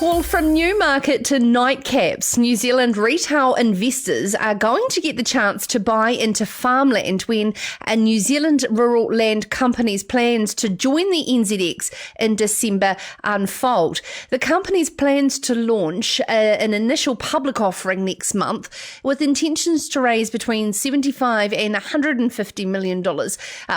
Well, from Newmarket to nightcaps, New Zealand retail investors are going to get the chance to buy into farmland when a New Zealand Rural Land Company's plans to join the NZX in December unfold. The company's plans to launch an initial public offering next month with intentions to raise between $75 and $150 million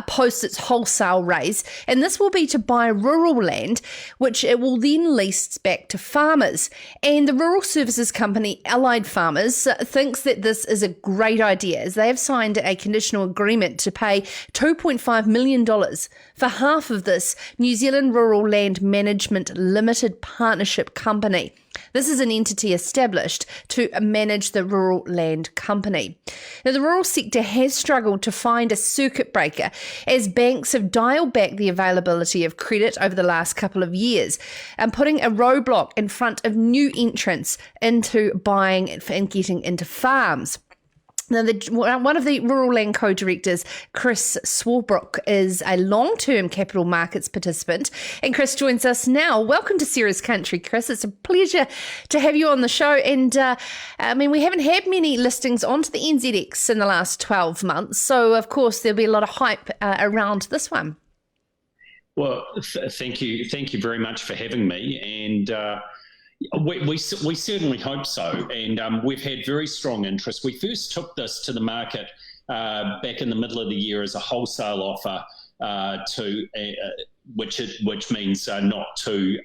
post its wholesale raise. And this will be to buy rural land, which it will then lease back to farmers. And the rural services company Allied Farmers thinks that this is a great idea, as they have signed a conditional agreement to pay $2.5 million for half of this New Zealand Rural Land Management Limited Partnership Company. This is an entity established to manage the Rural Land Company. Now, the rural sector has struggled to find a circuit breaker as banks have dialed back the availability of credit over the last couple of years and putting a roadblock in front of new entrants into buying and getting into farms. Now, one of the Rural Land Co-Directors, Chris Swasbrook, is a long-term capital markets participant. And Chris joins us now. Welcome to Sarah's Country, Chris. It's a pleasure to have you on the show. And, we haven't had many listings onto the NZX in the last 12 months. So, of course, there'll be a lot of hype around this one. Well, thank you. Thank you very much for having me. And we certainly hope so, and we've had very strong interest. We first took this to the market back in the middle of the year as a wholesale offer which means not to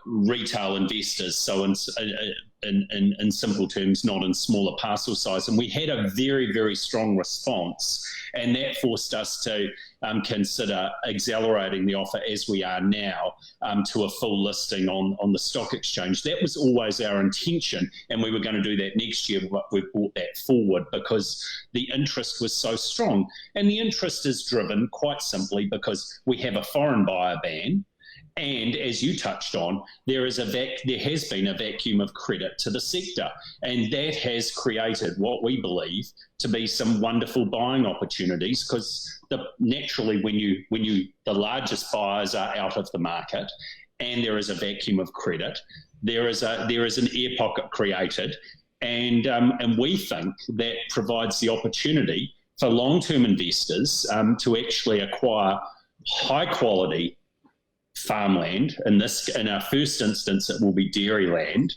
retail investors. So in simple terms, not in smaller parcel size. And we had a very, very strong response, and that forced us to consider accelerating the offer as we are now to a full listing on the stock exchange. That was always our intention, and we were going to do that next year, but we brought that forward because the interest was so strong. And the interest is driven quite simply because we have a foreign buyer ban. And as you touched on, there has been a vacuum of credit to the sector, and that has created what we believe to be some wonderful buying opportunities. Because naturally, when the largest buyers are out of the market, and there is a vacuum of credit, there is an air pocket created, and we think that provides the opportunity for long-term investors to actually acquire high quality farmland. In our first instance, it will be dairy land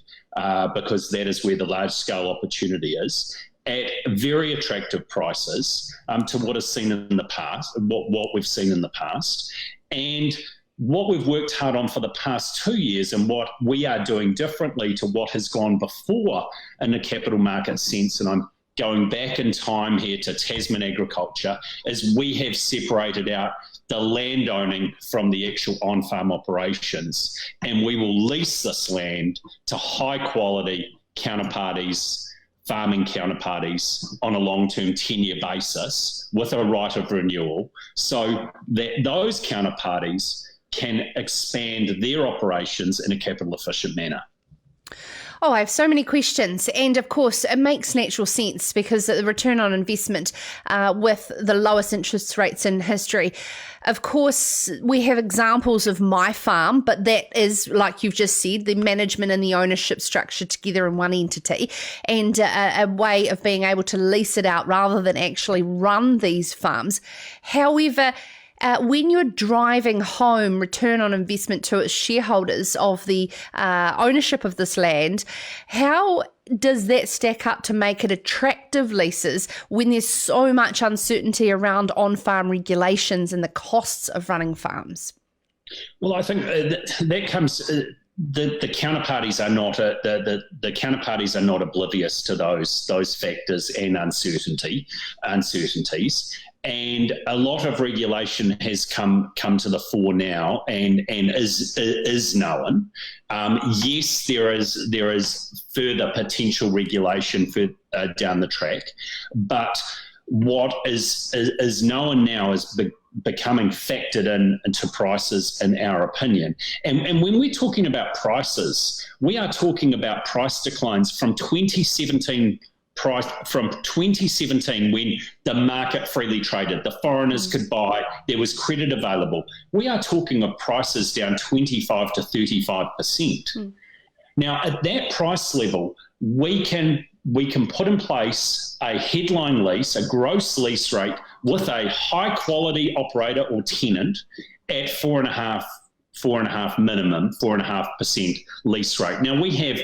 because that is where the large scale opportunity is, at very attractive prices to what is seen in the past, what we've seen in the past. And what we've worked hard on for the past 2 years, and what we are doing differently to what has gone before in the capital market sense, and I'm going back in time here to Tasman agriculture, is we have separated out the land owning from the actual on-farm operations, and we will lease this land to high-quality counterparties, farming counterparties, on a long-term 10-year basis with a right of renewal, so that those counterparties can expand their operations in a capital-efficient manner. Oh, I have so many questions. And of course, it makes natural sense because the return on investment with the lowest interest rates in history. Of course, we have examples of My Farm, but that is, like you've just said, the management and the ownership structure together in one entity, and a way of being able to lease it out rather than actually run these farms. However, when you're driving home return on investment to its shareholders of the ownership of this land, how does that stack up to make it attractive leases when there's so much uncertainty around on-farm regulations and the costs of running farms? Well, I think that comes. The counterparties are not the counterparties are not oblivious to those factors and uncertainties. And a lot of regulation has come to the fore now, and is known. Yes, there is further potential regulation down the track, but what is known now is becoming factored into prices, in our opinion. And when we're talking about prices, we are talking about price declines from 2017. From 2017, when the market freely traded, the foreigners could buy, there was credit available. We are talking of prices down 25 to 35%. Now, at that price level, we can put in place a headline lease, a gross lease rate with a high quality operator or tenant at 4.5 minimum, 4.5% lease rate. Now, we have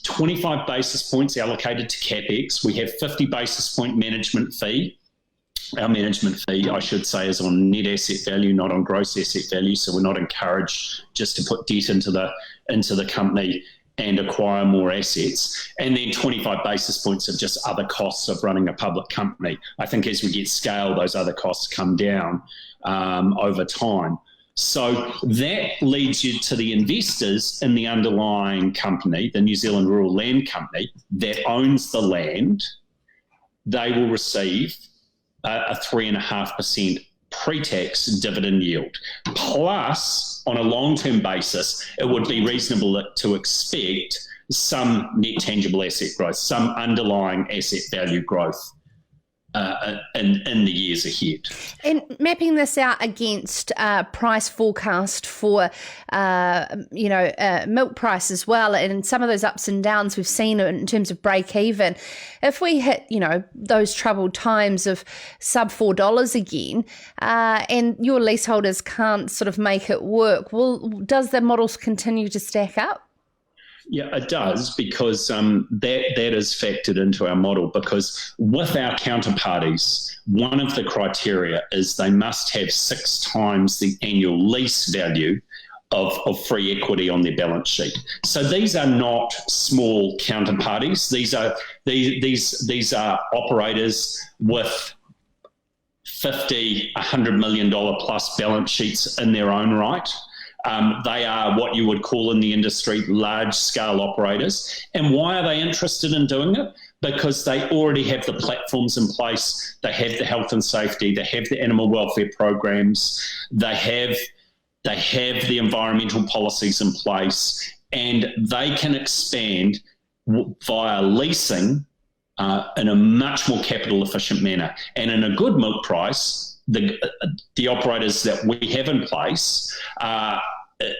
25 basis points allocated to CapEx. We have 50 basis point management fee. Our management fee, I should say, is on net asset value, not on gross asset value. So we're not encouraged just to put debt into the company and acquire more assets. And then 25 basis points of just other costs of running a public company. I think as we get scale, those other costs come down over time. So that leads you to the investors in the underlying company, the New Zealand Rural Land Company, that owns the land. They will receive a 3.5% pre-tax dividend yield. Plus, on a long-term basis, it would be reasonable to expect some net tangible asset growth, some underlying asset value growth in the years ahead. And mapping this out against price forecast for, milk price as well, and some of those ups and downs we've seen in terms of break even, if we hit, those troubled times of sub $4 again, and your leaseholders can't sort of make it work, does the models continue to stack up? Yeah, it does, because that is factored into our model, because with our counterparties, one of the criteria is they must have 6 times the annual lease value of free equity on their balance sheet. So these are not small counterparties. These are operators with $50, $100 million plus balance sheets in their own right. They are what you would call in the industry large-scale operators. And why are they interested in doing it? Because they already have the platforms in place. They have the health and safety. They have the animal welfare programs. They have the environmental policies in place, and they can expand via leasing in a much more capital efficient manner. And in a good milk price, the operators that we have in place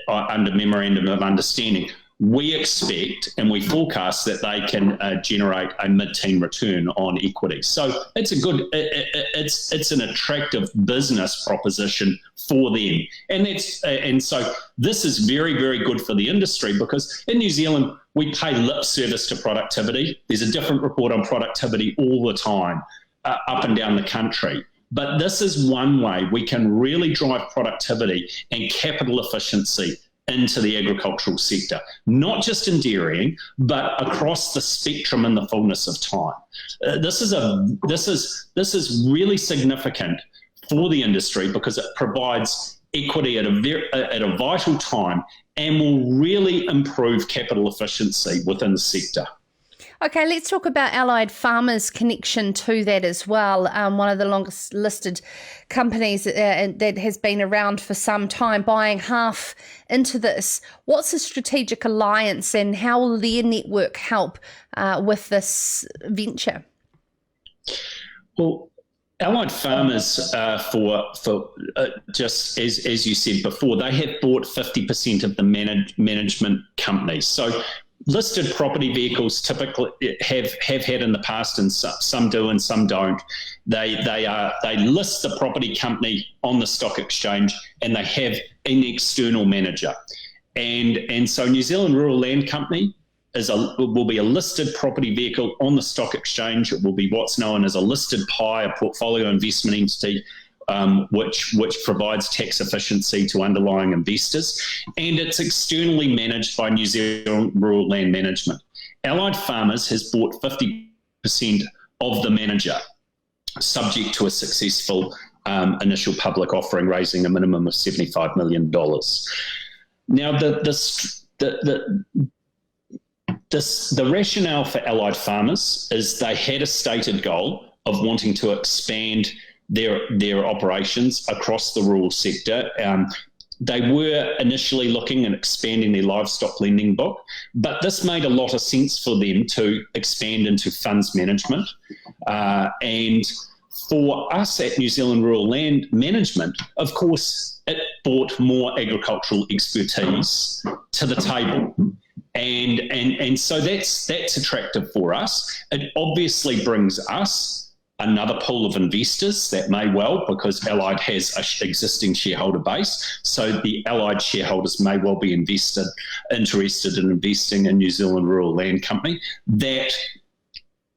under memorandum of understanding, we expect and we forecast that they can generate a mid-teen return on equity. So it's it's an attractive business proposition for them, and so this is very, very good for the industry, because in New Zealand we pay lip service to productivity. There's a different report on productivity all the time up and down the country. But this is one way we can really drive productivity and capital efficiency into the agricultural sector, not just in dairying, but across the spectrum in the fullness of time. This is really significant for the industry, because it provides equity at a vital time and will really improve capital efficiency within the sector. Okay, let's talk about Allied Farmers' connection to that as well. One of the longest listed companies that has been around for some time, buying half into this. What's the strategic alliance, and how will their network help with this venture? Well, Allied Farmers, for just as you said before, they have bought 50% of the management companies. So listed property vehicles typically have had in the past, and some do and some don't. They list the property company on the stock exchange, and they have an external manager. And so New Zealand Rural Land Company will be a listed property vehicle on the stock exchange. It will be what's known as a listed PI, a portfolio investment entity, which provides tax efficiency to underlying investors, and it's externally managed by New Zealand Rural Land Management. Allied Farmers has bought 50% of the manager, subject to a successful initial public offering, raising a minimum of $75 million. Now, the rationale for Allied Farmers is they had a stated goal of wanting to expand their operations across the rural sector. They were initially looking at expanding their livestock lending book, but this made a lot of sense for them to expand into funds management. And for us at New Zealand Rural Land Management, of course, it brought more agricultural expertise to the table. And so that's attractive for us. It obviously brings us another pool of investors that may well, because Allied has an existing shareholder base, so the Allied shareholders may well be interested in investing in New Zealand Rural Land Company. That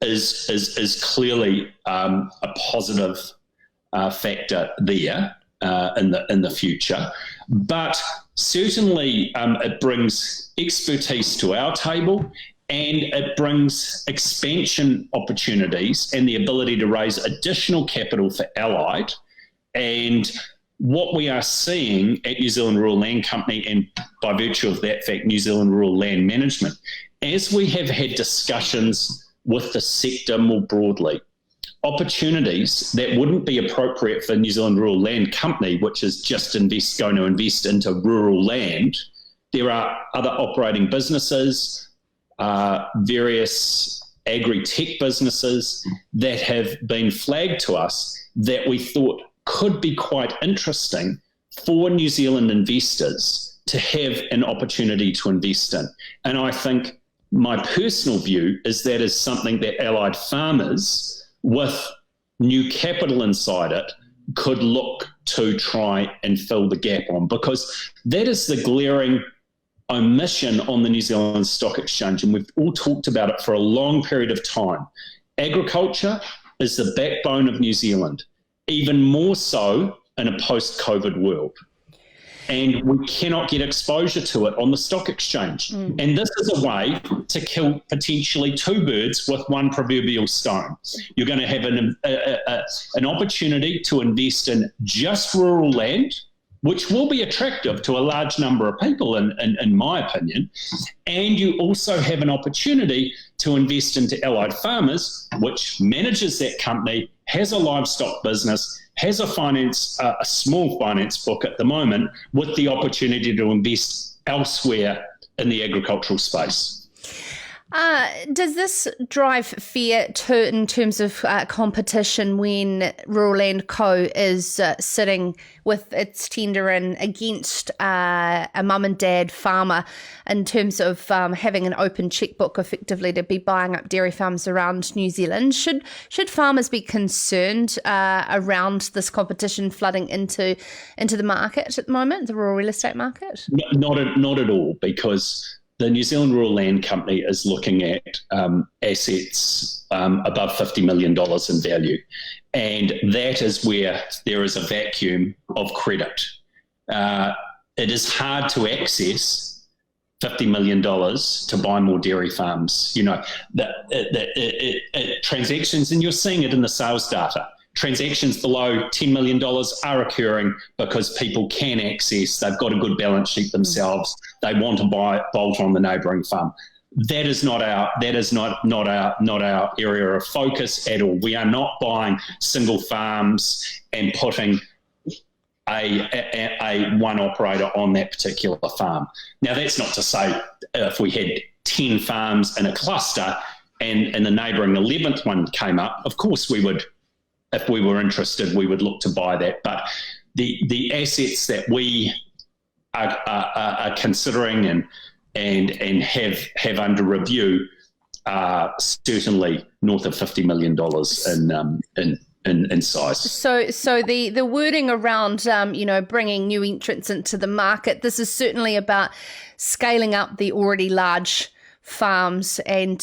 is clearly a positive factor there in the future. But certainly it brings expertise to our table, and it brings expansion opportunities and the ability to raise additional capital for Allied. And what we are seeing at New Zealand Rural Land Company, and by virtue of that fact, New Zealand Rural Land Management, as we have had discussions with the sector more broadly, opportunities that wouldn't be appropriate for New Zealand Rural Land Company, which is just going to invest into rural land. There are other operating businesses, various agri-tech businesses that have been flagged to us that we thought could be quite interesting for New Zealand investors to have an opportunity to invest in. And I think my personal view is that is something that Allied farmers with new capital inside it could look to try and fill the gap on, because that is the glaring omission on the New Zealand Stock Exchange, and we've all talked about it for a long period of time. Agriculture is the backbone of New Zealand, even more so in a post-COVID world. And we cannot get exposure to it on the stock exchange. And this is a way to kill potentially two birds with one proverbial stone. You're going to have an opportunity to invest in just rural land, which will be attractive to a large number of people, in my opinion. And you also have an opportunity to invest into Allied Farmers, which manages that company, has a livestock business, has a small finance book at the moment, with the opportunity to invest elsewhere in the agricultural space. Does this drive fear in terms of competition when Rural Land Co is sitting with its tender in against a mum and dad farmer in terms of having an open checkbook effectively to be buying up dairy farms around New Zealand? Should farmers be concerned around this competition flooding into the market at the moment, the rural real estate market? Not at all, because the New Zealand Rural Land Company is looking at assets above $50 million in value. And that is where there is a vacuum of credit. It is hard to access $50 million to buy more dairy farms. You know, transactions, and you're seeing it in the sales data. Transactions below $10 million are occurring because people can access, they've got a good balance sheet themselves, they want to bolt on the neighbouring farm. That is not our area of focus at all. We are not buying single farms and putting a one operator on that particular farm. Now, that's not to say if we had 10 farms in a cluster and the neighbouring 11th one came up, of course we would. If we were interested, we would look to buy that. But the assets that we are considering and have under review are certainly north of $50 million in size. So the wording around bringing new entrants into the market, this is certainly about scaling up the already large farms and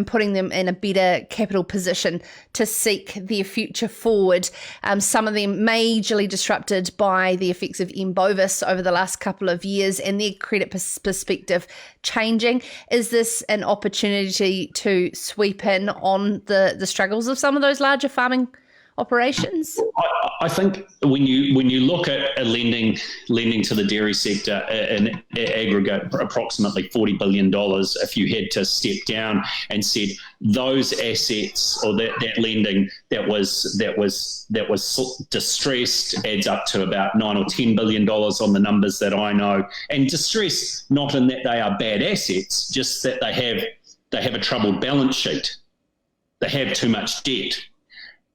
putting them in a better capital position to seek their future forward. Some of them majorly disrupted by the effects of M. bovis over the last couple of years and their credit perspective changing. Is this an opportunity to sweep in on the struggles of some of those larger farming operations? I think when you look at lending to the dairy sector in aggregate approximately $40 billion, if you had to step down and said those assets or that lending that was distressed adds up to about $9 or $10 billion on the numbers that I know, and distressed not in that they are bad assets, just that they have a troubled balance sheet, they have too much debt.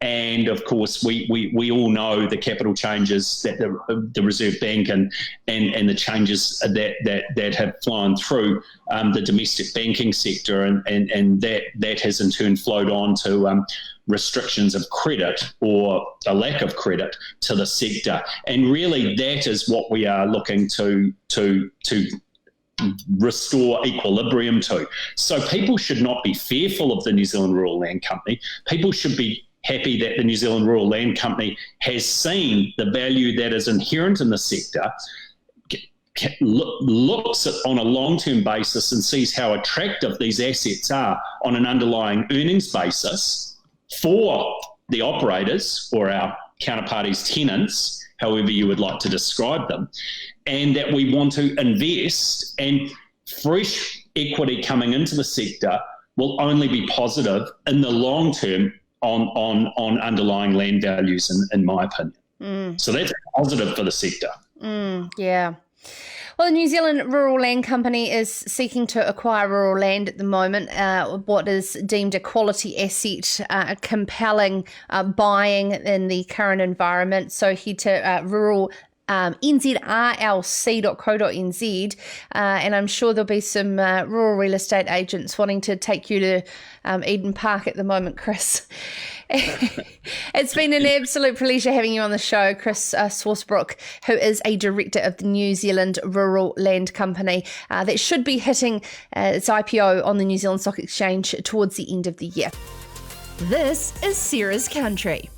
And of course, we all know the capital changes that the Reserve Bank and the changes that have flown through the domestic banking sector, and that has in turn flowed on to restrictions of credit or a lack of credit to the sector. And really, that is what we are looking to restore equilibrium to. So people should not be fearful of the New Zealand Rural Land Company. People should be happy that the New Zealand Rural Land Company has seen the value that is inherent in the sector, looks at on a long-term basis and sees how attractive these assets are on an underlying earnings basis for the operators or our counterparties' tenants, however you would like to describe them, and that we want to invest, and fresh equity coming into the sector will only be positive in the long term on underlying land values, in my opinion. So that's positive for the sector. Yeah. Well, the New Zealand Rural Land Company is seeking to acquire rural land at the moment, what is deemed a quality asset, compelling buying in the current environment. So head to nzrlc.co.nz, and I'm sure there'll be some rural real estate agents wanting to take you to Eden Park at the moment, Chris. It's been an absolute pleasure having you on the show, Chris Swasbrook, who is a director of the New Zealand Rural Land Company that should be hitting its IPO on the New Zealand Stock Exchange towards the end of the year. This is Sarah's Country.